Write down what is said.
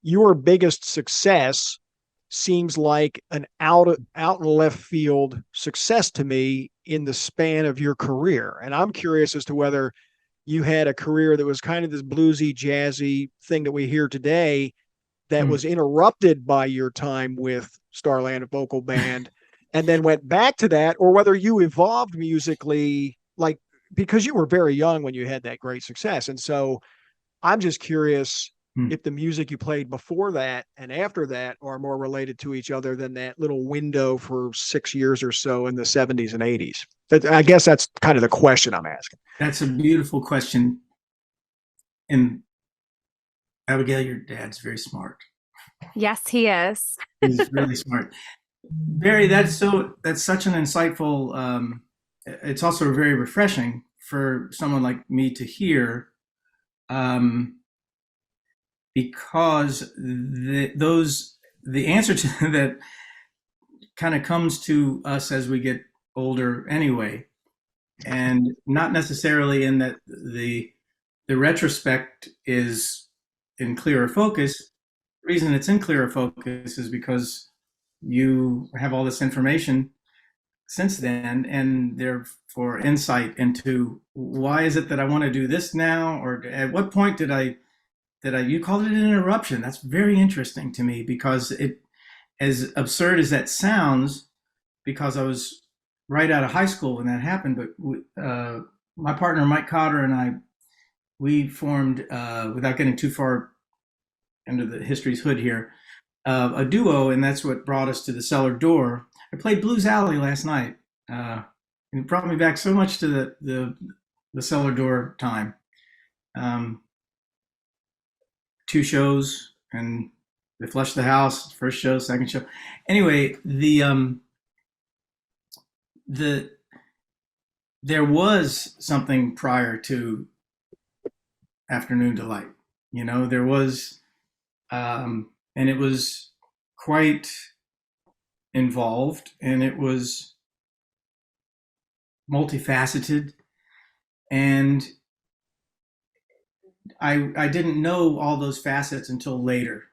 your biggest success seems like an out and left field success to me in the span of your career. And I'm curious as to whether you had a career that was kind of this bluesy, jazzy thing that we hear today that Hmm. was interrupted by your time with Starland Vocal Band and then went back to that, or whether you evolved musically, like because you were very young when you had that great success. And so I'm just curious Hmm. if the music you played before that and after that are more related to each other than that little window for 6 years or so in the 70s and 80s. I guess that's kind of the question I'm asking. That's a beautiful question. And Abigail, your dad's very smart. Yes, he is. He's really smart. Barry, that's such an insightful. It's also very refreshing for someone like me to hear, um, because the answer to that kind of comes to us as we get older anyway, and not necessarily in that the retrospect is in clearer focus. The reason it's in clearer focus is because you have all this information since then, and therefore insight into why is it that I want to do this now, or at what point did I you called it an interruption. That's very interesting to me, because it, as absurd as that sounds, because I was right out of high school when that happened, but my partner Mike Cotter and I, we formed, without getting too far under the history's hood here, a duo, and that's what brought us to the Cellar Door. I played Blues Alley last night, and it brought me back so much to the Cellar Door time. Um, 2 shows, and they flushed the house. First show, second show. Anyway, the there was something prior to Afternoon Delight. There was, and it was quite involved, and it was multifaceted, and I didn't know all those facets until later.